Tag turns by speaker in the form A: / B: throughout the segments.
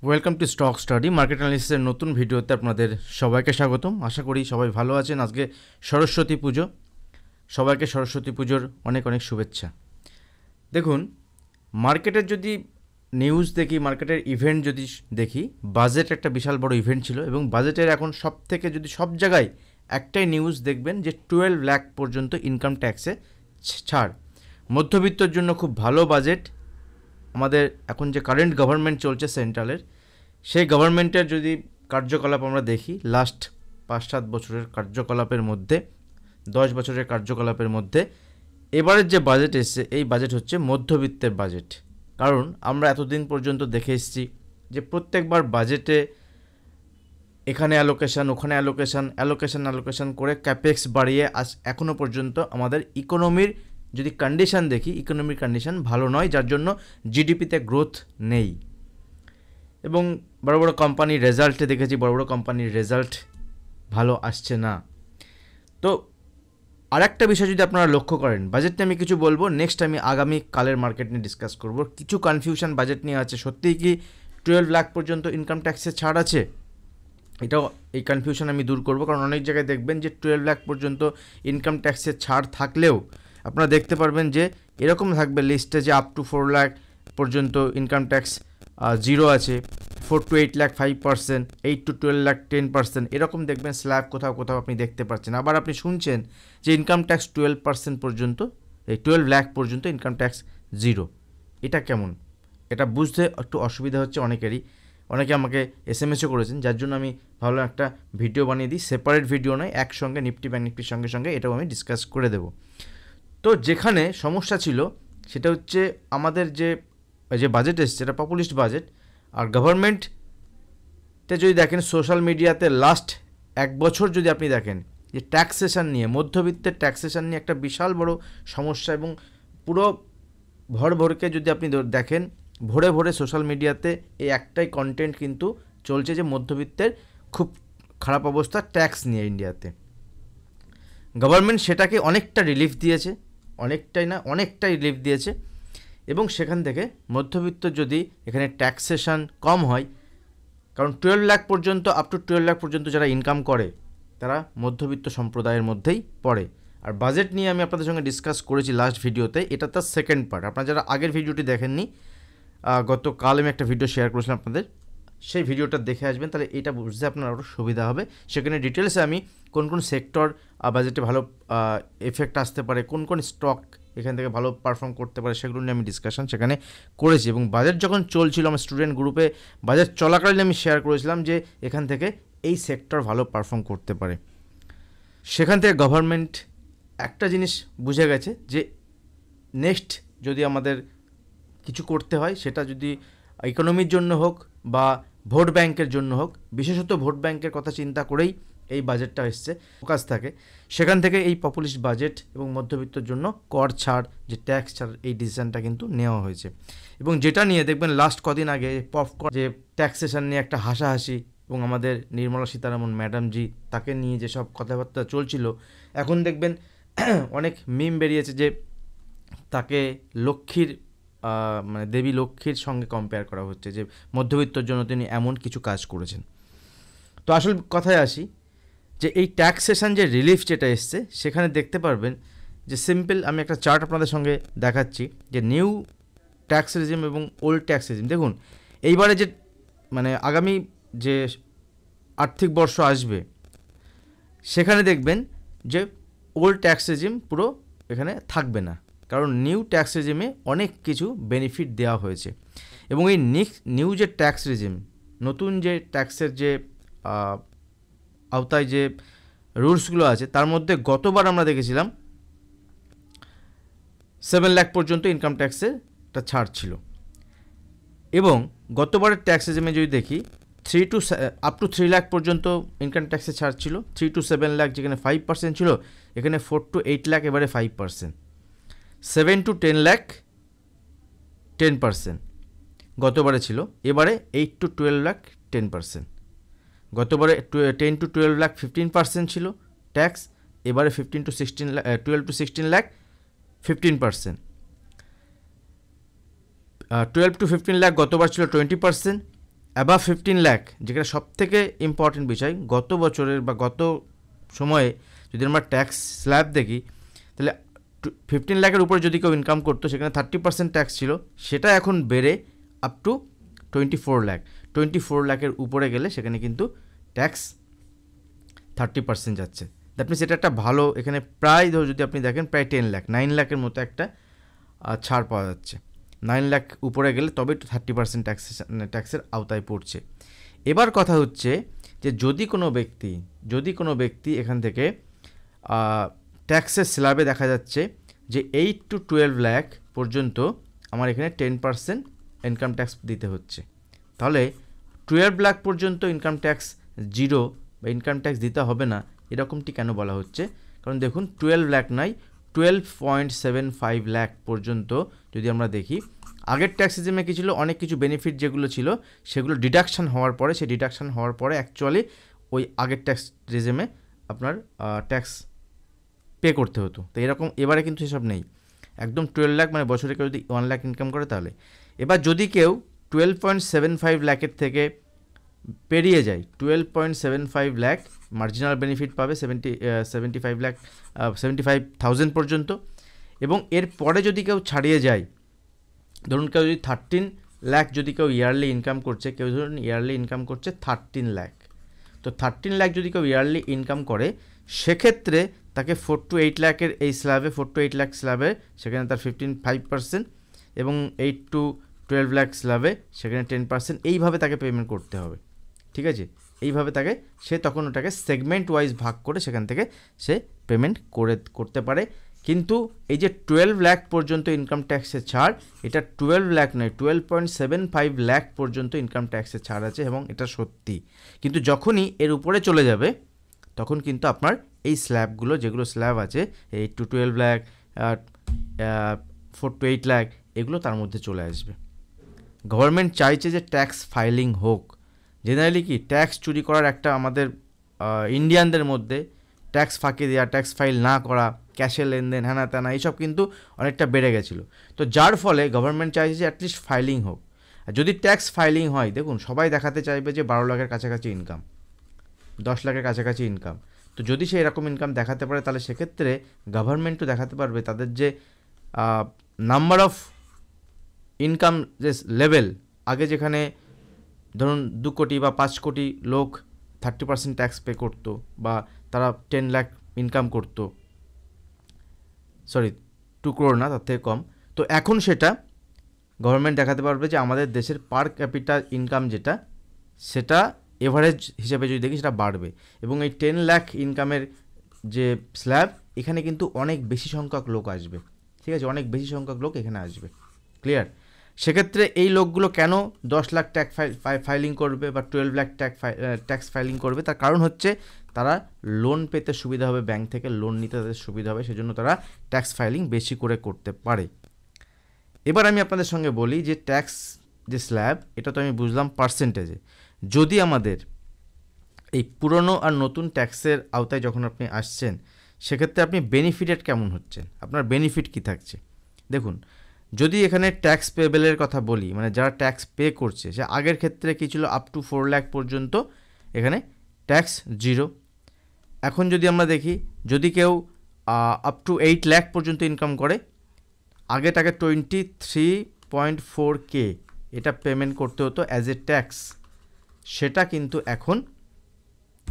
A: Welcome to stock study market অ্যানালিসিসের নতুন ভিডিওতে আপনাদের সবাইকে স্বাগতম। আশা করি সবাই ভালো আছেন। আজকে সরস্বতী পুজো, সবাইকে সরস্বতী পুজোর অনেক অনেক শুভেচ্ছা। দেখুন, মার্কেটের যদি নিউজ দেখি, মার্কেটের ইভেন্ট যদি দেখি, বাজেট একটা বিশাল বড় ইভেন্ট ছিল এবং বাজেটের এখন সব থেকে যদি সব জায়গায় একটাই নিউজ দেখবেন যে 12 লাখ পর্যন্ত ইনকাম ট্যাক্সে ছাড়। মধ্যবিত্তর জন্য খুব ভালো বাজেট। আমাদের এখন যে কারেন্ট গভর্নমেন্ট চলছে সেন্ট্রালের, সেই গভর্নমেন্টের যদি কার্যকলাপ আমরা দেখি, লাস্ট 5-7 বছরের কার্যকলাপের মধ্যে, 10 বছরের কার্যকলাপের মধ্যে এবারের যে বাজেট এসছে, এই বাজেট হচ্ছে মধ্যবিত্তের বাজেট। কারণ আমরা এতদিন পর্যন্ত দেখে এসেছি যে প্রত্যেকবার বাজেটে এখানে অ্যালোকেশন, ওখানে অ্যালোকেশন করে ক্যাপেক্স বাড়িয়ে এখনও পর্যন্ত আমাদের ইকোনমির যদি কন্ডিশন দেখি, ইকোনমির কন্ডিশন ভালো নয়, যার জন্য জিডিপিতে গ্রোথ নেই। এবং বড় বড় কোম্পানির রেজাল্টে দেখেছি, বড় বড় কোম্পানির রেজাল্ট ভালো আসছে না। তো আরেকটা বিষয় যদি আপনারা লক্ষ্য করেন, বাজেট নিয়ে আমি কিছু বলবো, নেক্সট আমি আগামী কালের মার্কেট নিয়ে ডিসকাস করব। কিছু কনফিউশন বাজেট নিয়ে আছে। সত্যিই কি 12 লাখ পর্যন্ত ইনকাম ট্যাক্সের ছাড় আছে? এটাও, এই কনফিউশন আমি দূর করব। কারণ অনেক জায়গায় দেখবেন যে 12 লাখ পর্যন্ত ইনকাম ট্যাক্সের ছাড় থাকলেও আপনারা দেখতে পারবেন যে এরকম থাকবে লিস্টে যে আপ টু 4 লাখ পর্যন্ত ইনকাম ট্যাক্স জিরো আছে, 4 to 8 লাখ 5%, 8 to 12 লাখ 10%, এরকম দেখবেন স্ল্যাব কোথাও কোথাও আপনি দেখতে পাচ্ছেন। আবার আপনি শুনছেন যে ইনকাম ট্যাক্স 12% পর্যন্ত, এই 12 লাখ পর্যন্ত ইনকাম ট্যাক্স জিরো। এটা কেমন? এটা বুঝতে একটু অসুবিধা হচ্ছে অনেকেরই। অনেকে আমাকে এসএমএসও করেছেন, যার জন্য আমি ভাবলাম একটা ভিডিও বানিয়ে দিই। সেপারেট ভিডিও নয়, একসঙ্গে নিফটি ব্যাংক নিফটির সঙ্গে সঙ্গে এটাও আমি ডিসকাস করে দেবো। তো যেখানে সমস্যা ছিল সেটা হচ্ছে আমাদের যে বাজেট এসছে, এটা পপুলিস্ট বাজেট। আর গভর্নমেন্টে যদি দেখেন, সোশ্যাল মিডিয়াতে লাস্ট 1 বছর যদি আপনি দেখেন যে ট্যাক্সেশন নিয়ে, মধ্যবিত্তের ট্যাক্সেশন নিয়ে একটা বিশাল বড় সমস্যা, এবং পুরো ভরকে যদি আপনি দেখেন, ভরে ভরে সোশ্যাল মিডিয়াতে এই একটাই কন্টেন্ট কিন্তু চলছে যে মধ্যবিত্তের খুব খারাপ অবস্থা ট্যাক্স নিয়ে ইন্ডিয়াতে। গভর্নমেন্ট সেটাকে অনেকটা রিলিফ দিয়েছে, অনেকটাই রিলিফ দিয়েছে। এবং সেখান থেকে মধ্যবিত্ত যদি এখানে ট্যাক্সেশন কম হয়, কারণ 12 লাখ পর্যন্ত, আপ টু 12 লাখ পর্যন্ত যারা ইনকাম করে তারা মধ্যবিত্ত সম্প্রদায়ের মধ্যেই পড়ে। আর বাজেট নিয়ে আমি আপনাদের সঙ্গে ডিসকাস করেছি লাস্ট ভিডিওতে, এটা তার সেকেন্ড পার্ট। আপনারা যারা আগের ভিডিওটি দেখেননি, গতকাল আমি একটা ভিডিও শেয়ার করেছিলাম আপনাদের, সেই ভিডিওটা দেখে আসবেন, তাহলে এটা বুঝতে আপনার আরও সুবিধা হবে। সেখানে ডিটেলসে আমি কোন কোন সেক্টর বাজেটে ভালো এফেক্ট আসতে পারে, কোন কোন স্টক এখান থেকে ভালো পারফর্ম করতে পারে, সেগুলো নিয়ে আমি ডিসকাশন সেখানে করেছি। এবং বাজেট যখন চলছিল, আমার স্টুডেন্ট গ্রুপে বাজেট চলাকালীন আমি শেয়ার করেছিলাম যে এখান থেকে এই সেক্টর ভালো পারফর্ম করতে পারে। সেখান থেকে গভর্নমেন্ট একটা জিনিস বুঝে গেছে যে নেক্সট যদি আমাদের কিছু করতে হয়, সেটা যদি ইকোনমির জন্য হোক বা ভোট ব্যাংকের জন্য হোক, বিশেষত ভোট ব্যাংকের কথা চিন্তা করেই এই বাজেটটা এসছে, ফোকাস থাকে। সেখান থেকে এই পপুলিস্ট বাজেট এবং মধ্যবিত্তর জন্য কর ছাড়, যে ট্যাক্স ছাড়, এই ডিসিশনটা কিন্তু নেওয়া হয়েছে। এবং যেটা নিয়ে দেখবেন লাস্ট কদিন আগে পপকর্ন যে ট্যাক্সেশন নিয়ে একটা হাসাহাসি, এবং আমাদের নির্মলা সীতারামন ম্যাডামজি তাকে নিয়ে যেসব কথাবার্তা চলছিল, এখন দেখবেন অনেক মিম বেরিয়েছে যে তাকে লক্ষ্মীর মানে দেবী লক্ষ্মীর সঙ্গে কম্পেয়ার করা হচ্ছে, যে মধ্যবিত্তর জন্য তিনি এমন কিছু কাজ করেছেন। তো আসল কথায় আসি, যে এই ট্যাক্সেশন যে রিলিফ যেটা এসছে, সেখানে দেখতে পারবেন যে সিম্পল, আমি একটা চার্ট আপনাদের সঙ্গে দেখাচ্ছি, যে নিউ ট্যাক্স রেজিম এবং ওল্ড ট্যাক্স রেজিম। দেখুন, এইবারে যে মানে আগামী যে আর্থিক বর্ষ আসবে, সেখানে দেখবেন যে ওল্ড ট্যাক্স রেজিম পুরো এখানে থাকবে না, কারণ নিউ ট্যাক্স রেজিমে অনেক কিছু বেনিফিট দেওয়া হয়েছে। এবং এই নিউ যে ট্যাক্স রেজিম, নতুন যে ট্যাক্সের যে আওতায় যে রুলসগুলো আছে, তার মধ্যে গতবার আমরা দেখেছিলাম 7 লাখ পর্যন্ত ইনকাম ট্যাক্সের একটা ছাড় ছিল। এবং গতবারের ট্যাক্স রেজিমে যদি দেখি, আপ টু 3 লাখ পর্যন্ত ইনকাম ট্যাক্সের ছাড় ছিল। 3 to 7 লাখ যেখানে 5% ছিল, এখানে 4 to 8 লাখ এবারে 5%। 7 to 10 লাখ 10% গতবারে ছিল, এবারে 8 to 12 লাখ 10%। গতবারে 10 to 12 লাখ 15% ছিল ট্যাক্স, এবারে 12 to 16 লাখ 15%। 12 to 15 লাখ গতবার ছিল 20%, অ্যাবাভ 15 লাখ, যেটা সবথেকে ইম্পর্টেন্ট বিষয়, গত বছরের বা গত সময়ে যদি আমরা ট্যাক্স স্ল্যাব দেখি, তাহলে 15 লাখের উপরে যদি কেউ ইনকাম করতো সেখানে 30% ট্যাক্স ছিল, সেটা এখন বেড়ে আপ টু 24 লাখ। 24 লাখের উপরে গেলে সেখানে কিন্তু ট্যাক্স 30% যাচ্ছে। দ্যাট মিনস এটা একটা ভালো, এখানে প্রায় ধরো যদি আপনি দেখেন প্রায় 10 লাখ, 9 লাখের মতো একটা ছাড় পাওয়া যাচ্ছে। 9 লাখ উপরে গেলে তবে একটু 30% ট্যাক্সের আওতায় পড়ছে। এবার কথা হচ্ছে যে যদি কোনো ব্যক্তি এখান থেকে ট্যাক্সের স্ল্যাবে দেখা যাচ্ছে যে 8 to 12 লাখ পর্যন্ত আমার এখানে 10% ইনকাম ট্যাক্স দিতে হচ্ছে, তাহলে 12 লাখ পর্যন্ত ইনকাম ট্যাক্স জিরো বা ইনকাম ট্যাক্স দিতে হবে না, এরকমটি কেন বলা হচ্ছে? কারণ দেখুন 12 লাখ নয়, 12.75 লাখ পর্যন্ত যদি আমরা দেখি, আগের ট্যাক্স রেজিমে কী ছিল, অনেক কিছু বেনিফিট যেগুলো ছিল সেগুলো ডিডাকশান হওয়ার পরে, সেই ডিডাকশান হওয়ার পরে অ্যাকচুয়ালি ওই আগের ট্যাক্স রেজিমে আপনার ট্যাক্স পে করতে হতো। তো এরকম এবারে কিন্তু সেসব নেই, একদম 12 লাখ মানে বছরে কেউ যদি 1 লাখ ইনকাম করে তাহলে। এবার যদি কেউ 12.75 লাখের থেকে পেরিয়ে যায়, 12.75 লাখ মার্জিনাল বেনিফিট পাবে 75,000 পর্যন্ত, এবং এর পরে যদি কেউ ছাড়িয়ে যায়, ধরুন কেউ যদি 13 লাখ যদি কেউ ইয়ারলি ইনকাম করছে, কেউ ধরুন ইয়ারলি ইনকাম করছে 13 লাখ, তো 13 লাখ যদি কেউ ইয়ারলি ইনকাম করে সেক্ষেত্রে তাকে 4 to 8 লাখের এই স্ল্যাবে, 4 to 8 লাখ স্ল্যাবে সেখানে তার 5% এবং 8 to 12 লাখ স্ল্যাবে সেখানে 10%, এইভাবে তাকে পেমেন্ট করতে হবে। ঠিক আছে, এইভাবে সে তখন ওটাকে সেগমেন্ট ওয়াইজ ভাগ করে সেখান থেকে সে পেমেন্ট করতে পারে। কিন্তু এই যে 12 লাখ পর্যন্ত ইনকাম ট্যাক্সের ছাড়, এটা 12 লাখ নয়, 12.75 লাখ পর্যন্ত ইনকাম ট্যাক্সের ছাড় আছে এবং এটা সত্যি। কিন্তু যখনই এর উপরে চলে যাবে তখন কিন্তু আপনার এই স্ল্যাবগুলো, যেগুলো স্ল্যাব আছে 8 to 12 লাখ, 4 to 8 লাখ, এগুলো তার মধ্যে চলে আসবে। গভর্নমেন্ট চাইছে যে ট্যাক্স ফাইলিং হোক। জেনারেলি কি ট্যাক্স চুরি করার একটা আমাদের ইন্ডিয়ানদের মধ্যে ট্যাক্স ফাঁকি দেওয়া, ট্যাক্স ফাইল না করা, ক্যাশে লেনদেন, হ্যানা ত্যানা, এইসব কিন্তু অনেকটা বেড়ে গেছিলো। তো যার ফলে গভর্নমেন্ট চাইছে যে অ্যাটলিস্ট ফাইলিং হোক। আর যদি ট্যাক্স ফাইলিং হয়, দেখুন সবাই দেখাতে চাইবে যে 12 লাখের কাছাকাছি ইনকাম, 10 লাখের কাছাকাছি ইনকাম। তো যদি সে এরকম ইনকাম দেখাতে পারে তাহলে সেক্ষেত্রে গভর্নমেন্টও দেখাতে পারবে তাদের যে নাম্বার অফ ইনকাম যে লেভেল, আগে যেখানে ধরুন 2 কোটি বা 5 কোটি লোক 30% ট্যাক্স পে করতো বা তারা 10 লাখ ইনকাম করতো, 2 crore না, তার থেকে কম, তো এখন সেটা গভর্নমেন্ট দেখাতে পারবে যে আমাদের দেশের পার ক্যাপিটা ইনকাম যেটা, সেটা এভারেজ হিসেবে যদি দেখি সেটা বাড়বে। এবং এই 10 লাখ ইনকামের যে স্ল্যাব, এখানে কিন্তু অনেক বেশি সংখ্যক লোক আসবে। ঠিক আছে, অনেক বেশি সংখ্যক লোক এখানে আসবে। ক্লিয়ার? সেক্ষেত্রে এই লোকগুলো কেন 10 লাখ ট্যাক্স ফাইলিং করবে বা 12 লাখ ট্যাক্স ফাইলিং করবে? তার কারণ হচ্ছে তারা লোন পেতে সুবিধা হবে, ব্যাংক থেকে লোন নিতে তাদের সুবিধা হবে, সেজন্য তারা ট্যাক্স ফাইলিং বেশি করে করতে পারে। এবার আমি আপনাদের সঙ্গে বলি যে ট্যাক্স যে স্ল্যাব, এটা তো আমি বুঝলাম পার্সেন্টেজে। যদি আমাদের এই পুরনো আর নতুন ট্যাক্সের আওতায় যখন আপনি আসছেন, সেক্ষেত্রে আপনি বেনিফিটেড কেমন হচ্ছেন, আপনার বেনিফিট কী থাকছে? দেখুন, যদি এখানে ট্যাক্স পেবেলের কথা বলি, মানে যারা ট্যাক্স পে করছে, সে আগের ক্ষেত্রে কী ছিল, আপ টু 4 লাখ পর্যন্ত এখানে ট্যাক্স জিরো। এখন যদি আমরা দেখি, যদি কেউ আপ টু 8 লাখ পর্যন্ত ইনকাম করে, আগে তাকে 23.4K এটা পেমেন্ট করতে হতো অ্যাজ এ ট্যাক্স, সেটা কিন্তু এখন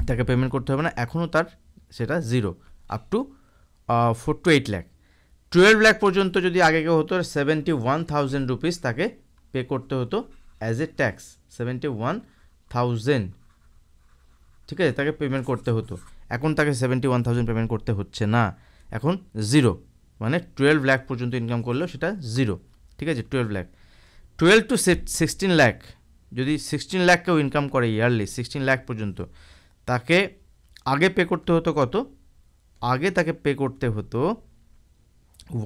A: তাকে পেমেন্ট করতে হবে না, এখনও তার সেটা zero, up to 4 to 8 lakh. 12 lakh পর্যন্ত যদি আগে কেউ হতো, 71,000 রুপিস তাকে পে করতে হতো অ্যাজ এ ট্যাক্স, 71,000, ঠিক আছে, তাকে পেমেন্ট করতে হতো। এখন তাকে 71,000 পেমেন্ট করতে হচ্ছে না, এখন জিরো, মানে 12 লাখ পর্যন্ত ইনকাম করলেও সেটা জিরো। ঠিক আছে, 12 লাখ। 12 to 16 লাখ, যদি 16 লাখ কেউ ইনকাম করে ইয়ারলি, 16 লাখ পর্যন্ত, তাকে আগে পে করতে হতো কত? আগে তাকে পে করতে হতো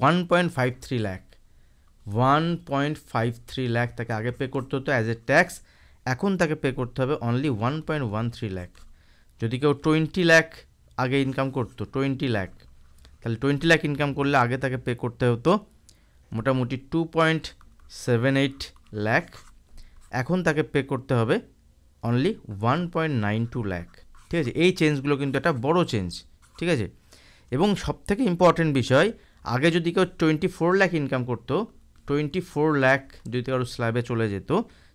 A: 1.53 লাখ, 1.53 লাখ তাকে আগে পে করতে হতো অ্যাজ এ ট্যাক্স, এখন তাকে পে করতে হবে অনলি 1.13 লাখ। যদি কেউ 20 লাখ আগে ইনকাম করতো, 20 লাখ, তাহলে 20 লাখ ইনকাম করলে আগে তাকে পে করতে হতো মোটামুটি 2.78 লাখ, এখন তাকে পে করতে হবে অনলি 1.92 লাখ। ঠিক আছে, এই চেঞ্জগুলো কিন্তু একটা বড় চেঞ্জ। ঠিক আছে, এবং সবথেকে ইম্পর্টেন্ট বিষয়, আগে যদি কেউ 24 লাখ ইনকাম করতো, 24 লাখ যদি কারো স্ল্যাবে চলে যেত,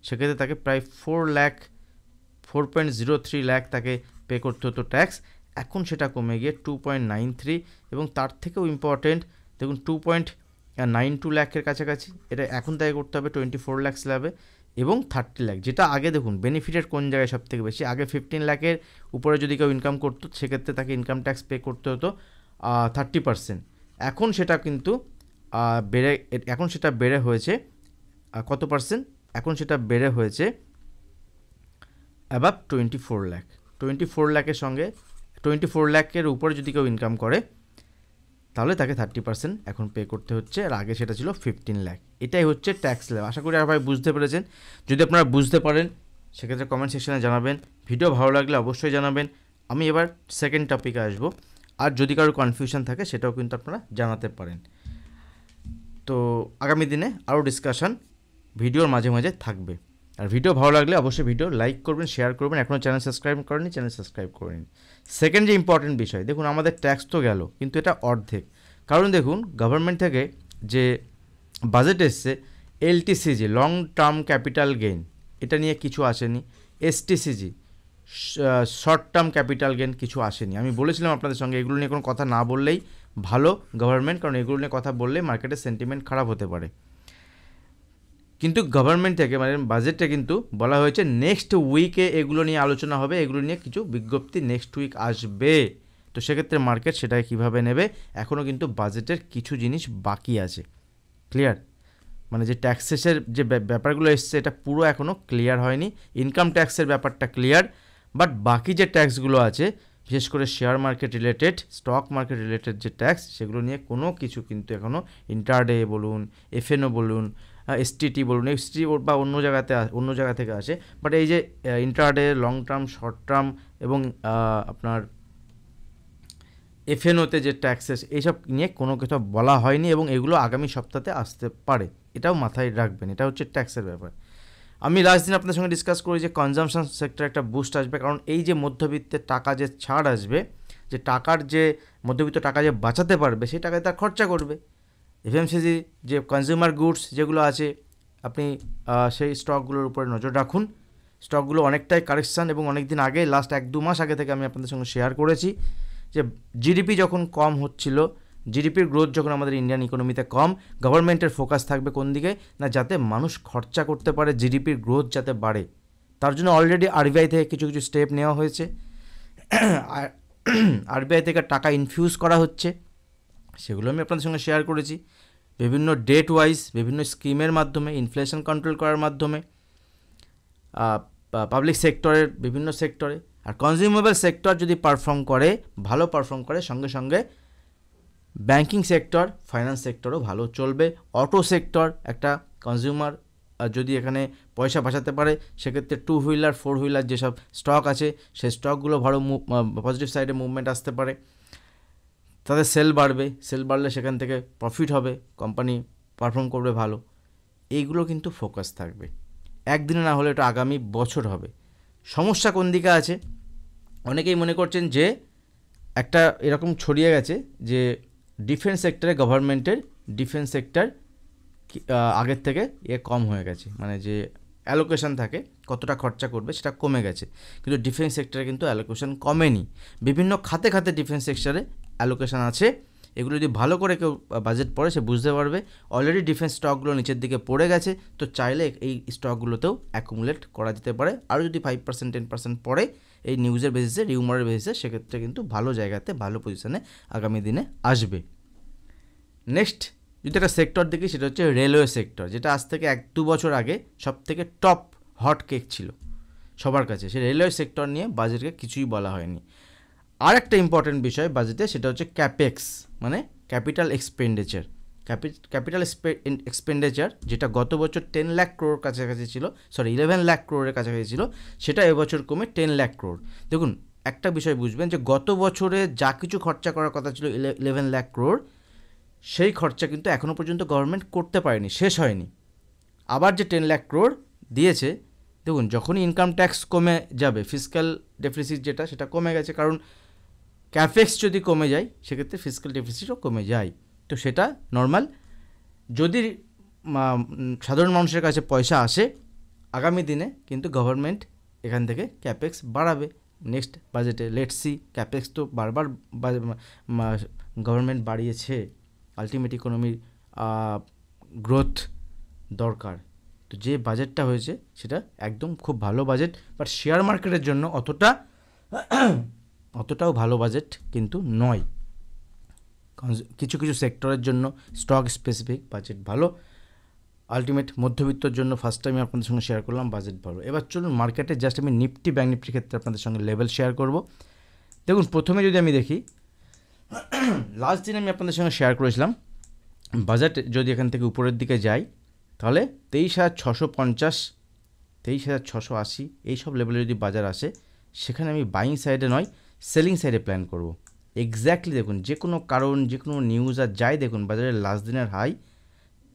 A: সেক্ষেত্রে তাকে প্রায় 4.03 লাখ তাকে পে করতে হতো ট্যাক্স। এখন সেটা কমে গিয়ে 2.93, এবং তার থেকেও ইম্পর্টেন্ট দেখুন 2.92 লাখের কাছাকাছি এটা এখন তাকে করতে হবে 24 লাখ স্ল্যাবে, এবং 30 লাখ, যেটা আগে দেখুন বেনিফিটের কোন জায়গায় সব থেকে বেশি, আগে 15 লাখের উপরে যদি কেউ ইনকাম করতো সেক্ষেত্রে তাকে ইনকাম ট্যাক্স পে করতে হতো 30%। এখন সেটা কিন্তু বেড়ে হয়েছে কত পার্সেন্ট, এখন সেটা বেড়ে হয়েছে অ্যাবাভ 24 লাখ। 24 লাখের সঙ্গে 24 লাখের উপরে যদি কেউ ইনকাম করে তাহলে তাকে 30% এখন পে করতে হচ্ছে, আর আগে সেটা ছিল 15 লাখ। এটাই হচ্ছে ট্যাক্স স্ল্যাব। আশা করি আপনারা বুঝতে পেরেছেন। যদি আপনারা বুঝতে পারেন সেক্ষেত্রে কমেন্ট সেকশনে জানাবেন। ভিডিও ভালো লাগলে অবশ্যই জানাবেন। আমি এবার সেকেন্ড টপিকে আসবো, আর যদি কারো কনফিউশন থাকে সেটাও কিন্তু আপনারা জানাতে পারেন। তো আগামী দিনে আরও ডিসকাশন ভিডিওর মাঝে মাঝে থাকবে। আর ভিডিও ভালো লাগলে অবশ্যই ভিডিও লাইক করবেন, শেয়ার করবেন। এখনও চ্যানেল সাবস্ক্রাইব করেননি, চ্যানেল সাবস্ক্রাইব করে নিন। সেকেন্ড যে ইম্পর্টেন্ট বিষয়, দেখুন আমাদের ট্যাক্স তো গেল, কিন্তু এটা অর্ধেক। কারণ দেখুন গভর্নমেন্ট থেকে যে বাজেট এসছে, LTCG long term capital gain, এটা নিয়ে কিছু আসেনি। এসটিসিজি শর্ট টার্ম ক্যাপিটাল গেইন কিছু আসেনি। আমি বলেছিলাম আপনাদের সঙ্গে এগুলো নিয়ে কোনো কথা না বললেই ভালো গভর্নমেন্ট, কারণ এগুলো নিয়ে কথা বললে মার্কেটের সেন্টিমেন্ট খারাপ হতে পারে। কিন্তু গভর্নমেন্ট থেকে মানে বাজেটে কিন্তু বলা হয়েছে নেক্সট উইকে এগুলো নিয়ে আলোচনা হবে, এগুলো নিয়ে কিছু বিজ্ঞপ্তি নেক্সট উইক আসবে। তো সেক্ষেত্রে মার্কেট সেটাকে কীভাবে নেবে, এখনও কিন্তু বাজেটের কিছু জিনিস বাকি আছে। ক্লিয়ার, মানে যে ট্যাক্সেসের যে ব্যাপারগুলো এসছে এটা পুরো এখনও ক্লিয়ার হয়নি। ইনকাম ট্যাক্সের ব্যাপারটা ক্লিয়ার, বাট বাকি যে ট্যাক্সগুলো আছে বিশেষ করে share market related, stock market related যে ট্যাক্স, সেগুলো নিয়ে কোনো কিছু কিন্তু এখনও ইন্টারডে বলুন, এফএনও বলুন, এসটিটি বলুন, এসটি বা অন্য জায়গা থেকে আসে, বাট এই যে intraday, long term, short term এবং আপনার এফএনওতে যে ট্যাক্সেস, এইসব নিয়ে কোনো কিছু বলা হয়নি, এবং এগুলো আগামী সপ্তাহে আসতে পারে, এটাও মাথায় রাখবেন। এটা হচ্ছে ট্যাক্সের ব্যাপার। আমি লাস্ট দিন আপনাদের সঙ্গে ডিসকাস করি যে কনজামশন সেক্টরে একটা বুস্ট আসবে, কারণ এই যে মধ্যবিত্তের টাকা যে ছাড় আসবে, যে টাকার যে মধ্যবিত্ত টাকা যে বাঁচাতে পারবে সেই টাকায় তার খরচা করবে। এফএমসিজি যে কনজিউমার গুডস যেগুলো আছে, আপনি সেই স্টকগুলোর উপরে নজর রাখুন। স্টকগুলো অনেকটাই কারেকশান, এবং অনেক দিন আগে লাস্ট 1-2 মাস আগে থেকে আমি আপনাদের সঙ্গে শেয়ার করেছি যে জিডিপি যখন কম হচ্ছিল, জিডিপির গ্রোথ যখন আমাদের ইন্ডিয়ান ইকোনমিতে কম, গভর্নমেন্টের ফোকাস থাকবে কোন দিকে না, যাতে মানুষ খরচা করতে পারে, জিডিপির গ্রোথ যাতে বাড়ে। তার জন্য অলরেডি আরবিআই থেকে কিছু কিছু স্টেপ নেওয়া হয়েছে। আরবিআই থেকে টাকা ইনফিউজ করা হচ্ছে, সেগুলো আমি আপনাদের সঙ্গে শেয়ার করেছি। বিভিন্ন ডেট ওয়াইজ বিভিন্ন স্কিমের মাধ্যমে, ইনফ্লেশন কন্ট্রোল করার মাধ্যমে, পাবলিক সেক্টরের বিভিন্ন সেক্টরে। আর কনজিউমেবল সেক্টর যদি ভালো পারফর্ম করে, সঙ্গে সঙ্গে ব্যাঙ্কিং সেক্টর, ফাইন্যান্স সেক্টরও ভালো চলবে। অটো সেক্টর একটা কনজিউমার যদি এখানে পয়সা বাঁচাতে পারে, সেক্ষেত্রে 2 হুইলার 4 হুইলার যেসব স্টক আছে সেই স্টকগুলো ভালো পজিটিভ সাইডে মুভমেন্ট আসতে পারে, তাদের সেল বাড়লে সেখান থেকে প্রফিট হবে, কোম্পানি পারফর্ম করবে ভালো। এইগুলো কিন্তু ফোকাস থাকবে, একদিনে না হলে এটা আগামী বছর হবে। সমস্যা কোন দিকে আছে, অনেকেই মনে করছেন যে একটা এরকম ছড়িয়ে গেছে যে ডিফেন্স সেক্টরে, গভর্নমেন্টের ডিফেন্স সেক্টর আগের থেকে কম হয়ে গেছে, মানে যে অ্যালোকেশন থাকে কতটা খরচা করবে সেটা কমে গেছে। কিন্তু ডিফেন্স সেক্টরে কিন্তু অ্যালোকেশন কমেনি, বিভিন্ন খাতে খাতে ডিফেন্স সেক্টরে অ্যালোকেশন আছে। এগুলো যদি ভালো করে কেউ বাজেট পড়ে সে বুঝতে পারবে। অলরেডি ডিফেন্স স্টকগুলো নিচের দিকে পড়ে গেছে, তো চাইলে এই স্টকগুলোতেও অ্যাকুমুলেট করা যেতে পারে। আর যদি 5% 10% পড়ে এই নিউজের বেসিসে, রিউমারের বেসিসে, সেক্ষেত্রে কিন্তু ভালো জায়গাতে ভালো পজিশনে আগামী দিনে আসবে। নেক্সট যদি একটা সেক্টর দেখি, সেটা হচ্ছে রেলওয়ে সেক্টর, যেটা আজ থেকে 1-2 বছর আগে সব থেকে টপ হট কেক ছিল সবার কাছে। সেই রেলওয়ে সেক্টর নিয়ে বাজেটকে কিছুই বলা হয়নি। আর একটা ইম্পর্টেন্ট বিষয় বাজেটে, সেটা হচ্ছে ক্যাপেক্স, মানে ক্যাপিটাল এক্সপেন্ডিচার। ক্যাপিটাল এক্সপেন্ডিচার যেটা গত বছর 10 লাখ ক্রোড় কাছাকাছি ছিল, 11 লাখ ক্রোড়ের কাছাকাছি ছিল, সেটা এবছর কমে 10 লাখ ক্রোড়। দেখুন একটা বিষয় বুঝবেন যে গত বছরে যা কিছু খরচা করার কথা ছিল 11 লাখ ক্রোড়, সেই খরচা কিন্তু এখনও পর্যন্ত গভর্নমেন্ট করতে পারেনি, শেষ হয়নি। আবার যে 10 লাখ ক্রোড় দিয়েছে, দেখুন যখনই ইনকাম ট্যাক্স কমে যাবে, ফিসক্যাল ডেফিসিট যেটা সেটা কমে গেছে, কারণ ক্যাপেক্স যদি কমে যায় সেক্ষেত্রে ফিসক্যাল ডেফিসিটও কমে যায়, তো সেটা নর্মাল। যদি সাধারণ মানুষের কাছে পয়সা আসে আগামী দিনে, কিন্তু গভর্নমেন্ট এখান থেকে ক্যাপেক্স বাড়াবে নেক্সট বাজেটে। লেটস সি, ক্যাপেক্স তো বারবার গভর্নমেন্ট বাড়িয়েছে, আলটিমেট ইকোনমির গ্রোথ দরকার। তো যে বাজেটটা হয়েছে সেটা একদম খুব ভালো বাজেট, বাট শেয়ার মার্কেটের জন্য অতটাও ভালো বাজেট কিন্তু নয়। কিছু কিছু সেক্টরের জন্য স্টক স্পেসিফিক বাজেট ভালো, আলটিমেট মধ্যবিত্তর জন্য ফার্স্ট টাইম আপনাদের সঙ্গে শেয়ার করলাম বাজেট ভালো। এবার চলুন মার্কেটে জাস্ট আমি নিফটি ব্যাঙ্ক নিফটির ক্ষেত্রে আপনাদের সঙ্গে লেভেল শেয়ার করব। দেখুন প্রথমে যদি আমি দেখি, লাস্ট দিন আমি আপনাদের সঙ্গে শেয়ার করেছিলাম বাজেট যদি এখান থেকে উপরের দিকে যায় তাহলে 23,650, 23,680 এইসব লেভেলে যদি বাজার আসে, সেখানে আমি বাইং সাইডে নয় সেলিং সাইডে প্ল্যান করব। এক্স্যাক্টলি দেখুন যে কোনো কারণ, যে কোনো নিউজ আর যাই দেখুন, বাজারের লাস্ট দিনের হাই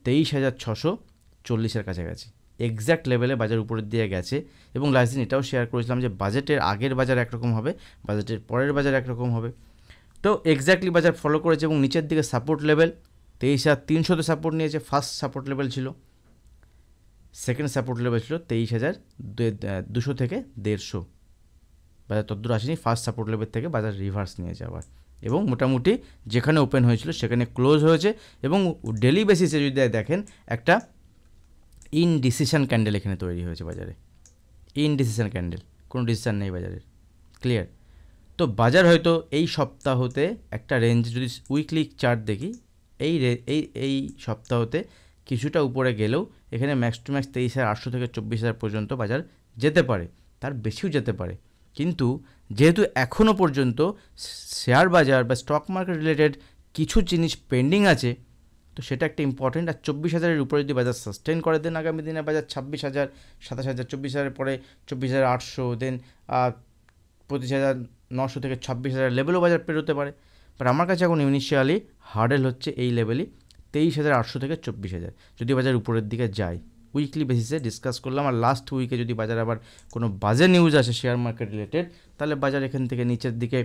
A: 23,640-এর কাছাকাছি এক্স্যাক্ট লেভেলে বাজার উপরের দিয়ে গেছে। এবং লাস্ট দিন এটাও শেয়ার করেছিলাম যে বাজেটের আগের বাজার একরকম হবে, বাজেটের পরের বাজার একরকম হবে। তো এক্স্যাক্টলি বাজার ফলো করেছে এবং নিচের দিকে সাপোর্ট লেভেল 23,300-তে সাপোর্ট নিয়েছে, ফার্স্ট সাপোর্ট লেভেল ছিল। সেকেন্ড সাপোর্ট লেভেল ছিল 23,200 থেকে 150, বাজার তদ্দূর আসেনি। ফার্স্ট সাপোর্ট লেভেল থেকে বাজার রিভার্স নিয়েছে আবার, এবং মোটামুটি যেখানে ওপেন হয়েছিল সেখানে ক্লোজ হয়েছে। এবং ডেলি বেসিসে যদি দেখেন একটা ইনডিসিশন ক্যান্ডেল এখানে তৈরি হয়েছে বাজারে, ইনডিসিশন ক্যান্ডেল, কোনো ডিসিশন নেই বাজারের, ক্লিয়ার। তো বাজার হয়তো এই সপ্তাহতে একটা রেঞ্জ যদি উইকলি চার্ট দেখি, এই সপ্তাহতে কিছুটা উপরে গেলেও এখানে ম্যাক্স টু ম্যাক্স 23,800 থেকে 24,000 পর্যন্ত বাজার যেতে পারে, তার বেশিও যেতে পারে। কিন্তু যেহেতু এখনও পর্যন্ত শেয়ার বাজার বা স্টক মার্কেট রিলেটেড কিছু জিনিস পেন্ডিং আছে, তো সেটা একটা ইম্পর্টেন্ট। আর 24,000-এর উপরে যদি বাজার সাস্টেন করে, দেন আগামী দিনে বাজার 26,000, 27,000, 24,000-এর পরে 24,800, দেন 25,900 থেকে 26,000 লেভেলও বাজার পেরোতে পারে। বাট আমার কাছে এখন ইনিশিয়ালি হার্ডেল হচ্ছে এই লেভেলই 23,800 থেকে 24,000 যদি বাজার উপরের দিকে যায়। উইকলি বেসিসে ডিসকাস করলাম, আর লাস্ট উইকে যদি বাজার আবার কোনো বাজে নিউজ আসে শেয়ার মার্কেট রিলেটেড, তাহলে বাজার এখান থেকে নিচের দিকে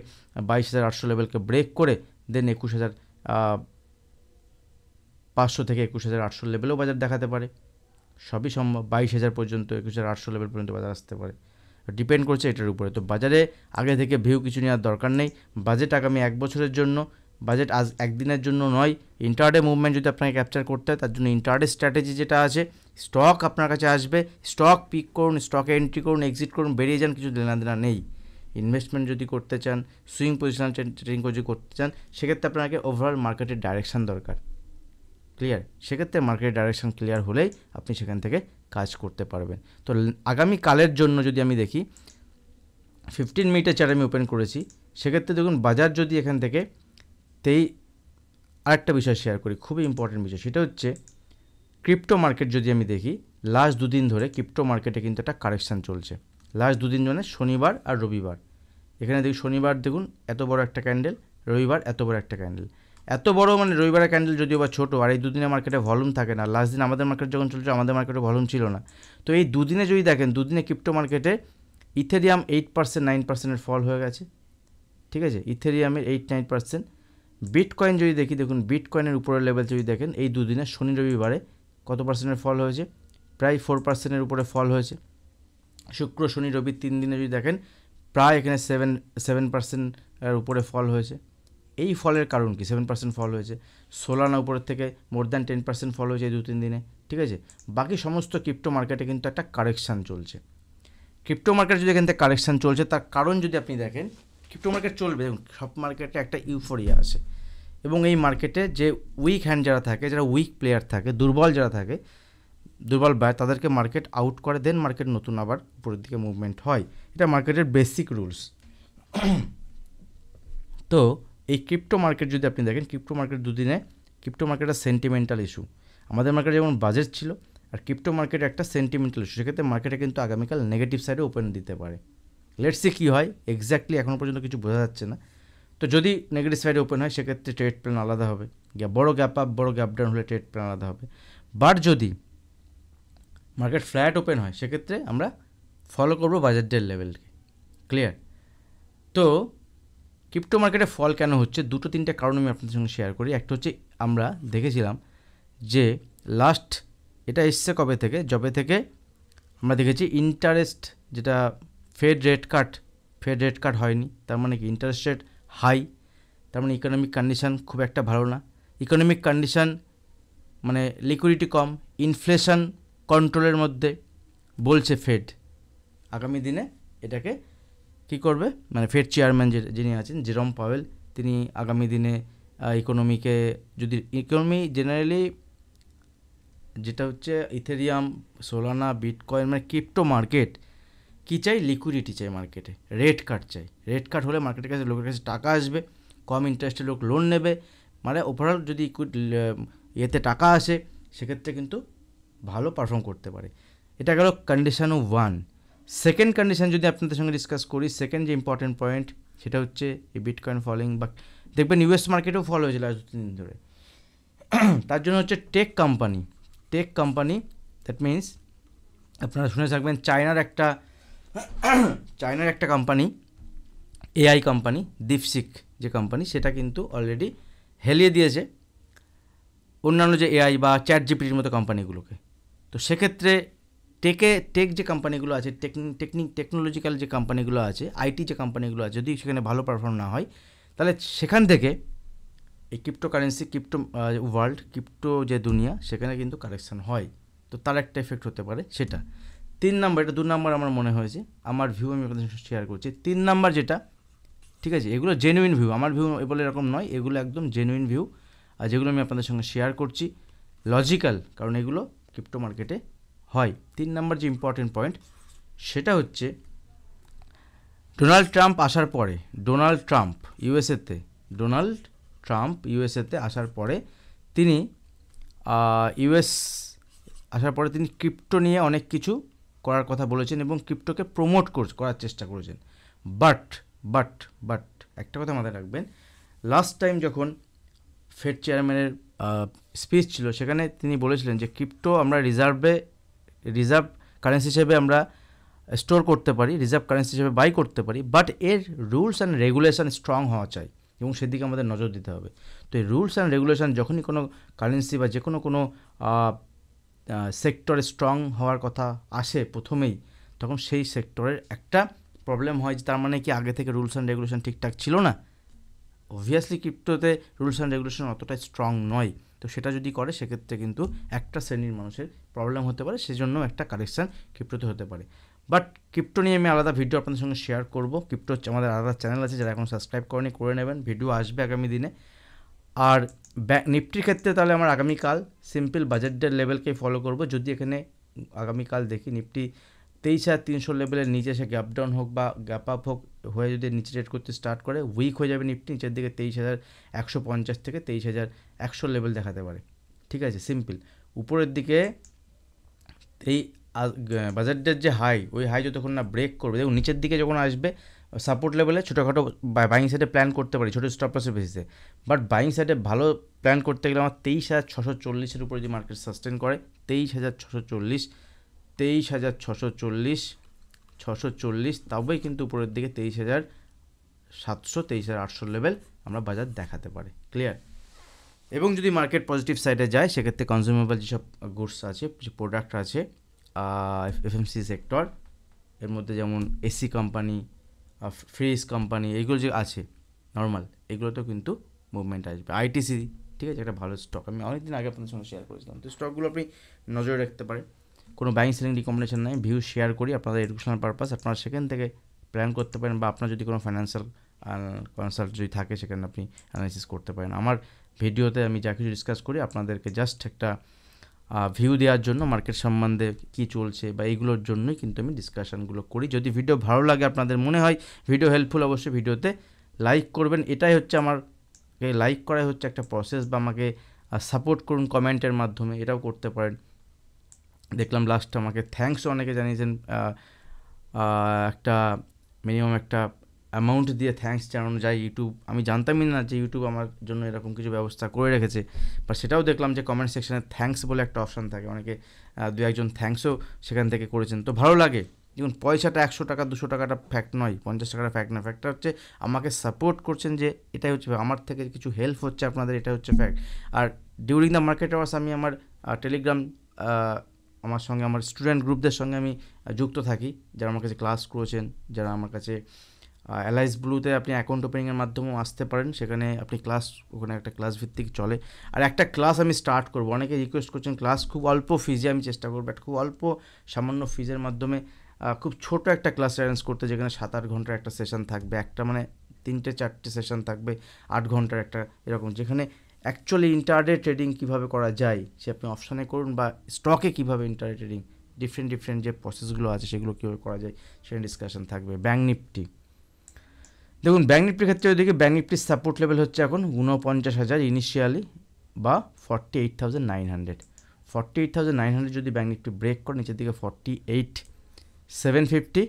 A: 22,800 লেভেলকে ব্রেক করে দেন 21,500 থেকে 21,800 লেভেলও বাজার দেখাতে পারে। সবই সম্ভব, 22,000 পর্যন্ত, 21,800 লেভেল পর্যন্ত বাজার আসতে পারে, ডিপেন্ড করছে এটার উপরে। তো বাজারে আগে থেকে ভিউ কিছু নেওয়ার দরকার নেই। বাজেট আগামী 1 বছরের জন্য, বাজেট আজ একদিনের জন্য নয়। ইন্টারডে মুভমেন্ট যদি আপনাকে ক্যাপচার করতে হয়, তার জন্য ইন্টারডে স্ট্র্যাটেজি যেটা আছে, স্টক আপনার কাছে আসবে, স্টক পিক করুন, স্টকে এন্ট্রি করুন, এক্সিট করুন, বেরিয়ে যান, কিছু লেনাদেনা নেই। ইনভেস্টমেন্ট যদি করতে চান, সুইং পজিশনাল ট্রেডিং যদি করতে চান, সেক্ষেত্রে আপনাকে ওভারঅল মার্কেটের ডাইরেকশান দরকার, ক্লিয়ার। সেক্ষেত্রে মার্কেটের ডাইরেকশান ক্লিয়ার হলেই আপনি সেখান থেকে কাজ করতে পারবেন। তো আগামী কালের জন্য যদি আমি দেখি, 15 মিনিটের চার্ট আমি ওপেন করেছি, সেক্ষেত্রে দেখুন বাজার যদি এখান থেকে আরেকটা বিষয় শেয়ার করি, খুবই ইম্পর্টেন্ট বিষয়, সেটা হচ্ছে ক্রিপ্টো মার্কেট। যদি আমি দেখি লাস্ট দুদিন ধরে ক্রিপ্টো মার্কেটে কিন্তু একটা কারেকশান চলছে। লাস্ট দুদিন মানে শনিবার আর রবিবার, এখানে দেখি শনিবার দেখুন এত বড় একটা ক্যান্ডেল, রবিবার এত বড় একটা ক্যান্ডেল। এত বড় মানে রবিবারের ক্যান্ডেল যদিও বা ছোটো, আর এই দুদিনে মার্কেটে ভলিউম থাকে না। লাস্ট দিন আমাদের মার্কেট যখন চলছে, আমাদের মার্কেটে ভলিউম ছিল না। তো এই দুদিনে যদি দেখেন, দুদিনে ক্রিপ্টো মার্কেটে ইথেরিয়াম 8%, 9%-এর ফল হয়ে গেছে, ঠিক আছে, ইথেরিয়ামের 8-9%। বিটকয়েন যদি দেখি, দেখুন বিটকয়েনের উপরের লেভেল যদি দেখেন, এই দুদিনে শনি রবিবারে কত পার্সেন্টের ফল হয়েছে, প্রায় 4%-এর উপরে ফল হয়েছে। শুক্র শনি রবি 3 দিনে যদি দেখেন, প্রায় এখানে 7% উপরে ফল হয়েছে। এই ফলের কারণ কি? 7% ফল হয়েছে। সোলানা উপরের থেকে মোর দ্যান 10% ফল হয়েছে এই 2-3 দিনে, ঠিক আছে। বাকি সমস্ত ক্রিপ্টো মার্কেটে কিন্তু একটা কারেকশান চলছে। ক্রিপ্টো মার্কেট যদি এখান থেকে কারেকশান চলছে, তার কারণ যদি আপনি দেখেন, ক্রিপ্টো মার্কেট চলবে, দেখুন সব মার্কেটে একটা ইউফোরিয়া আছে, এবং এই মার্কেটে যে উইক হ্যান্ড যারা থাকে, যারা উইক প্লেয়ার থাকে, দুর্বল যারা থাকে, দুর্বল বায়, তাদেরকে মার্কেট আউট করে, দেন মার্কেট নতুন আবার উপরের দিকে মুভমেন্ট হয়। এটা মার্কেটের বেসিক রুলস। তো এই ক্রিপ্টো মার্কেট যদি আপনি দেখেন, ক্রিপ্টো মার্কেট দুদিনে, ক্রিপ্টো মার্কেটের সেন্টিমেন্টাল ইস্যু, আমাদের মার্কেটে যেমন বাজেট ছিল, আর ক্রিপ্টো মার্কেটে একটা সেন্টিমেন্টাল ইস্যু, সেক্ষেত্রে মার্কেটে কিন্তু আগামীকাল নেগেটিভ সাইডে ওপেন দিতে পারে। লেটস সি কী হয়, এক্স্যাক্টলি এখনও পর্যন্ত কিছু বোঝা যাচ্ছে না। তো যদি নেগেটিভ সাইডে ওপেন হয়, সেক্ষেত্রে ট্রেড প্ল্যান আলাদা হবে, বড় গ্যাপ আপ বড় গ্যাপ ডাউন হলে ট্রেড প্ল্যান আলাদা হবে। বাট যদি মার্কেট ফ্ল্যাট ওপেন হয় সেক্ষেত্রে আমরা ফলো করবো বাজারডের লেভেলকে। ক্লিয়ার? তো ক্রিপ্টো মার্কেটে ফল কেন হচ্ছে, দুটো তিনটে কারণ আমি আপনাদের সঙ্গে শেয়ার করি। একটা হচ্ছে আমরা দেখেছিলাম যে লাস্ট এটা এসছে কবে থেকে, যবে থেকে আমরা দেখেছি ইন্টারেস্ট যেটা ফেড রেট কাট হয়নি, তার মানে কি ইন্টারেস্ট রেট হাই, তার মানে ইকোনমিক কন্ডিশান খুব একটা ভালো না। ইকোনমিক কন্ডিশান মানে লিকুইডিটি কম, ইনফ্লেশন কন্ট্রোলের মধ্যে বলছে ফেড। আগামী দিনে এটাকে কী করবে, মানে ফেড চেয়ারম্যান যিনি আছেন জেরম পাওয়েল, তিনি আগামী দিনে ইকোনমিকে যদি ইকোনমি জেনারেলি যেটা হচ্ছে ইথেরিয়াম, সোলানা, বিটকয়েন মানে ক্রিপ্টো মার্কেট কী চাই, লিকুইডিটি চাই মার্কেটে, রেট কাট চাই। রেট কাট হলে মার্কেটের কাছে লোকের কাছে টাকা আসবে, কম ইন্টারেস্টে লোক লোন নেবে, মানে ওভারঅল যদি ইয়েতে টাকা আসে সেক্ষেত্রে কিন্তু ভালো পারফর্ম করতে পারে। এটা গেল কন্ডিশন 1। সেকেন্ড কন্ডিশন যদি আপনাদের সঙ্গে ডিসকাস করি, সেকেন্ড যে ইম্পর্টেন্ট পয়েন্ট সেটা হচ্ছে এই বিটকয়েন ফলিং, বা দেখবেন ইউএস মার্কেটেও ফল হয়েছিল আজ 2 দিন ধরে। তার জন্য হচ্ছে টেক কোম্পানি, দ্যাট মিনস আপনারা শুনে থাকবেন চায়নার একটা কোম্পানি, এআই কোম্পানি ডিপসিক যে কোম্পানি, সেটা কিন্তু অলরেডি হেলিয়ে দিয়েছে অন্যান্য যে এআই বা চ্যাট জিপিটির মতো কোম্পানিগুলোকে। তো সেক্ষেত্রে টেক যে কোম্পানিগুলো আছে, টেকনোলজিক্যাল যে কোম্পানিগুলো আছে, আইটি যে কোম্পানিগুলো আছে, যদি সেখানে ভালো পারফর্ম না হয় তাহলে সেখান থেকে এই ক্রিপ্টোকারেন্সি, ওয়ার্ল্ড ক্রিপ্টো যে দুনিয়া, সেখানে কিন্তু কারেকশান হয়। তো তার একটা এফেক্ট হতে পারে সেটা। 3 নাম্বার, এটা 2 নাম্বার আমার মনে হয়েছে, আমার ভিউ আমি আপনাদের সাথে শেয়ার করছি। 3 নাম্বার যেটা, ঠিক আছে, এগুলো জেনুইন ভিউ, আমার ভিউ বলে এরকম নয়, এগুলো একদম জেনুইন ভিউ, আর যেগুলো আমি আপনাদের সঙ্গে শেয়ার করছি লজিক্যাল, কারণ এগুলো ক্রিপ্টো মার্কেটে হয়। 3 নাম্বার যে ইম্পর্টেন্ট পয়েন্ট সেটা হচ্ছে ডোনাল্ড ট্রাম্প আসার পরে তিনি তিনি ক্রিপ্টো নিয়ে অনেক কিছু করার কথা বলেছেন এবং ক্রিপ্টোকে প্রমোট করার চেষ্টা করেছেন। বাট একটা কথা মাথায় রাখবেন, লাস্ট টাইম যখন ফেড চেয়ারম্যানের স্পিচ ছিল সেখানে তিনি বলেছিলেন যে ক্রিপ্টো আমরা রিজার্ভ কারেন্সি হিসেবে আমরা স্টোর করতে পারি, রিজার্ভ কারেন্সি হিসেবে বাই করতে পারি, বাট এর রুলস অ্যান্ড রেগুলেশন স্ট্রং হওয়া চাই এবং সেদিকে আমাদের নজর দিতে হবে। তো এই রুলস অ্যান্ড রেগুলেশন যখনই কোনো কারেন্সি বা যে কোনো সেক্টরে স্ট্রং হওয়ার কথা আসে প্রথমেই, তখন সেই সেক্টরের একটা প্রবলেম হয় যে তার মানে কি আগে থেকে রুলস অ্যান্ড রেগুলেশন ঠিকঠাক ছিল না। অবভিয়াসলি ক্রিপ্টোতে রুলস অ্যান্ড রেগুলেশন অতটা স্ট্রং নয়, তো সেটা যদি করে সেক্ষেত্রে কিন্তু একটা শ্রেণীর মানুষের প্রবলেম হতে পারে, সেজন্য একটা কারেকশান ক্রিপ্টোতে হতে পারে। বাট ক্রিপ্টো নিয়ে আমি আলাদা ভিডিও আপনাদের সঙ্গে শেয়ার করবো। ক্রিপ্টো আমাদের আলাদা চ্যানেল আছে, যারা এখন সাবস্ক্রাইব করেনি করে নেবেন, ভিডিও আসবে আগামী দিনে। আর নিফটির ক্ষেত্রে তাহলে আমার আগামীকাল সিম্পল বাজেটের লেভেলকেই ফলো করব। যদি এখানে আগামীকাল দেখি নিফটি 23,300 লেভেলের নিচে এসে গ্যাপ ডাউন হোক বা গ্যাপ আপ হোক হয়ে যদি নিচে ট্রেড করতে স্টার্ট করে, উইক হয়ে যাবে নিফটি, নিচের দিকে 23,150 থেকে 23,100 লেভেল দেখাতে পারে। ঠিক আছে, সিম্পল। উপরের দিকে এই বাজারের যে হাই, ওই হাই যতক্ষণ না ব্রেক করবে, দেখুন নিচের দিকে যখন আসবে সাপোর্ট লেভেলে ছোটোখাটো বাইং সাইডে প্ল্যান করতে পারি, ছোটো স্টপ লসের বেসিসে। বাট বাইং সাইডে ভালো প্ল্যান করতে গেলে আমার 23,640 উপরে যদি মার্কেট সাস্টেন করে, 23,640 তবেই কিন্তু উপরের দিকে 23,700 23,800 লেভেল আমরা বাজার দেখাতে পারে। ক্লিয়ার? এবং যদি মার্কেট পজিটিভ সাইডে যায় সেক্ষেত্রে কনজিউমেবল যেসব গুডস আছে, যে প্রোডাক্ট আছে, এফএমসি সেক্টর, এর মধ্যে যেমন এসি কোম্পানি, ফ্রিজ কোম্পানি, এইগুলো যে আছে নর্মাল, এগুলোতেও কিন্তু মুভমেন্ট আসবে। আইটিসি, ঠিক আছে, একটা ভালো স্টক, আমি অনেকদিন আগে আপনাদের সঙ্গে শেয়ার করেছিলাম। তো স্টকগুলো আপনি নজরে রাখতে পারেন। কোনো বাইং সেলিং রিকমেন্ডেশন নাই, ভিউ শেয়ার করি আপনাদের এডুকেশনাল পারপাস, আপনারা সেখান থেকে প্ল্যান করতে পারেন, বা আপনার যদি কোনো ফাইন্যান্সিয়াল কনসাল্ট যদি থাকে সেখানে আপনি অ্যানালিসিস করতে পারেন। আমার ভিডিওতে আমি যা কিছু ডিসকাস করি আপনাদেরকে জাস্ট একটা ভিউ দেওয়ার জন্য, মার্কেট সম্বন্ধে কী চলছে বা এইগুলোর জন্যই কিন্তু আমি ডিসকাশানগুলো করি। যদি ভিডিও ভালো লাগে, আপনাদের মনে হয় ভিডিও হেল্পফুল, অবশ্যই ভিডিওতে লাইক করবেন। এটাই হচ্ছে আমাকে লাইক করাই হচ্ছে একটা প্রসেস, বা আমাকে সাপোর্ট করুন কমেন্টের মাধ্যমে, এটাও করতে পারেন। দেখলাম লাস্ট আমাকে থ্যাঙ্কসও অনেকে জানিয়েছেন, একটা মিনিমাম একটা অ্যামাউন্ট দিয়ে থ্যাঙ্কস জানানো যায় ইউটিউব। আমি জানতামই না যে ইউটিউব আমার জন্য এরকম কিছু ব্যবস্থা করে রেখেছে, বা সেটাও দেখলাম যে কমেন্ট সেকশানে থ্যাঙ্কস বলে একটা অপশান থাকে, অনেকে দু একজন থ্যাঙ্কসও সেখান থেকে করেছেন, তো ভালো লাগে। দেখুন পয়সাটা 100 টাকা 200 টাকাটা ফ্যাক্ট নয়, 50 টাকাটা ফ্যাক্ট নয়, ফ্যাক্টটা হচ্ছে আমাকে সাপোর্ট করছেন, যে এটাই হচ্ছে আমার থেকে কিছু হেল্প হচ্ছে আপনাদের, এটা হচ্ছে ফ্যাক্ট। আর ডিউরিং দ্য মার্কেট আওয়ার্স আমি আমার টেলিগ্রাম আমার সঙ্গে আমার স্টুডেন্ট গ্রুপদের সঙ্গে আমি যুক্ত থাকি, যারা আমার কাছে ক্লাস করেছেন, যারা আমার কাছে অ্যালাইস ব্লুতে আপনি অ্যাকাউন্ট ওপেনিংয়ের মাধ্যমেও আসতে পারেন, সেখানে আপনি ক্লাস, ওখানে একটা ক্লাস ভিত্তিক চলে। আর একটা ক্লাস আমি স্টার্ট করবো, অনেকে রিকোয়েস্ট করছেন ক্লাস, খুব অল্প ফিজে আমি চেষ্টা করবো, একটা খুব অল্প সামান্য ফিজের মাধ্যমে খুব ছোট একটা ক্লাস অ্যারেঞ্জ করতে, যেখানে 7-8 ঘন্টার একটা সেশন থাকবে, একটা মানে 3-4টে সেশন থাকবে 8 ঘন্টার একটা, এরকম, যেখানে অ্যাকচুয়ালি ইন্টারডে ট্রেডিং কীভাবে করা যায়, সে আপনি অপশানে করুন বা স্টকে কীভাবে ইন্টারডে ট্রেডিং ডিফারেন্ট যে প্রসেসগুলো আছে সেগুলো কীভাবে করা যায় সেখানে ডিসকাশন থাকবে। ব্যাঙ্ক নিফটি, দেখুন ব্যাঙ্ক নিফটির ক্ষেত্রে ওইদিকে ব্যাঙ্ক নিফটির সাপোর্ট লেভেল হচ্ছে এখন 49,000 ইনিশিয়ালি বা 48,900। 48,900 যদি ব্যাঙ্ক নিফটি ব্রেক করে নিচের দিকে 48,750,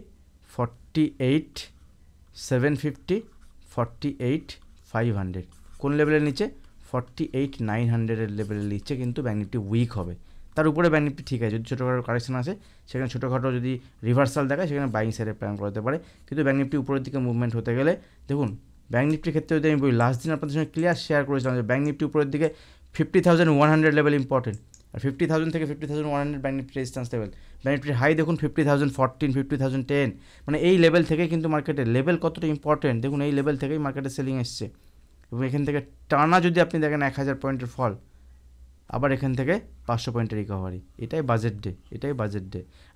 A: 48,750, 48,500, কোন লেভেলের নিচে? 48,900 লেভেলের নিচে কিন্তু ব্যাঙ্ক নিফটি উইক হবে। তার উপরে ব্যাঙ্ক নিফটি ঠিক আছে, যদি ছোটোখাটো কারেকশন আসে সেখানে ছোটোখাটো যদি রিভার্সাল দেখায় সেখানে বাইং সাইডে প্ল্যান করতে পারে, কিন্তু ব্যাঙ্ক নিফটি উপরের দিকে মুভমেন্ট হতে গেলে, দেখুন ব্যাঙ্ক নিফটির ক্ষেত্রে যদি আমি বলি, লাস্ট দিন আপনাদের সঙ্গে ক্লিয়ার শেয়ার করেছিলাম যে ব্যাঙ্ক নিফটি উপরের দিকে 50,100 লেভেল ইম্পর্টেন্ট, আর 50,000 থেকে 50,100 bank nifty resistance level. Bank নিফটির হাই দেখুন 50,014, 50,010, মানে এই লেভেল থেকে কিন্তু মার্কেটের লেভেল কতটা ইম্পর্টেন্ট, দেখুন এই লেভেল থেকেই মার্কেটে সেলিং এসছে, এবং এখান থেকে টানা যদি আপনি দেখেন 1,000 পয়েন্টের ফল, আবার এখান থেকে 500 পয়েন্টের রিকভারি, এটাই বাজেট ডে।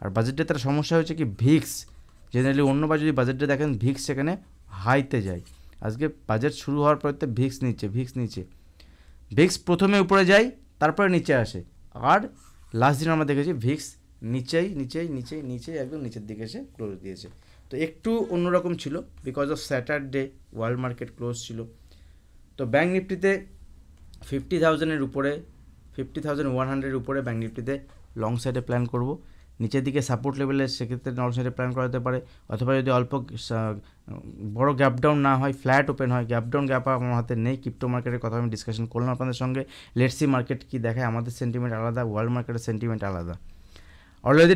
A: আর বাজেট ডে তার সমস্যা হচ্ছে কি, ভিক্স জেনারেলি অন্যবার যদি বাজেট ডে দেখেন ভিক্স সেখানে হাইতে যায়, আজকে বাজেট শুরু হওয়ার পর তো ভিক্স নিচে, ভিক্স প্রথমে উপরে যায় তারপরে নিচে আসে, আর লাস্ট দিন আমরা দেখেছি ভিক্স নিচেই একদম নিচের দিকে এসে ক্লোজ দিয়েছে। তো একটু অন্যরকম ছিল because of Saturday world market close ছিল। তো ব্যাঙ্ক নিফটিতে 50,000-এর উপরে, 50,100-এর উপরে ব্যাঙ্ক নিফটিতে লং সাইডে প্ল্যান করব। নিচের দিকে সাপোর্ট লেভেলে সেক্ষেত্রে লং সাইডে প্ল্যান করা যেতে পারে, অথবা যদি অল্প বড় গ্যাপ ডাউন না হয়, ফ্ল্যাট ওপেন হয়, গ্যাপ আমার হাতে নেই। ক্রিপ্টো মার্কেটের কথা আমি ডিসকাশন করলাম আপনাদের সঙ্গে, লেটস সি মার্কেট কী দেখায়, আমাদের সেন্টিমেন্ট আলাদা, ওয়ার্ল্ড মার্কেটের সেন্টিমেন্ট আলাদা। অলরেডি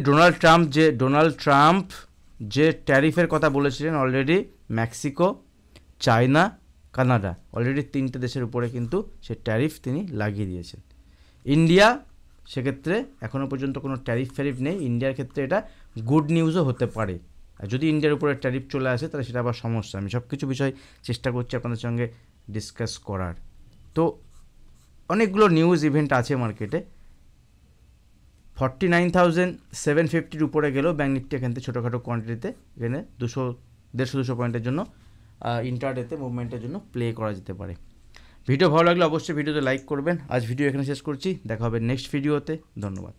A: ডোনাল্ড ট্রাম্প যে ট্যারিফের কথা বলেছিলেন, already Mexico, China, Canada, already 3টে দেশের উপরে কিন্তু সে ট্যারিফ তিনি লাগিয়ে দিয়েছেন। ইন্ডিয়া সেক্ষেত্রে এখনও পর্যন্ত কোনো ট্যারিফ নেই, ইন্ডিয়ার ক্ষেত্রে এটা গুড নিউজও হতে পারে, আর যদি ইন্ডিয়ার উপরে ট্যারিফ চলে আসে তাহলে সেটা আবার সমস্যা। আমি সব কিছু বিষয় চেষ্টা করছি আপনাদের সঙ্গে ডিসকাস করার। তো অনেকগুলো নিউজ ইভেন্ট আছে মার্কেটে। 49,750-র উপরে গেলেও ব্যাঙ্ক নিফটি এখান থেকে ছোটোখাটো কোয়ান্টিটিতে এখানে 150-200 পয়েন্টের জন্য ইন্টারডেতে মুভমেন্টের জন্য প্লে করা যেতে পারে। ভিডিও ভালো লাগলে অবশ্যই ভিডিওতে লাইক করবেন। আজ ভিডিও এখানে শেষ করছি, দেখা হবে নেক্সট ভিডিওতে। ধন্যবাদ।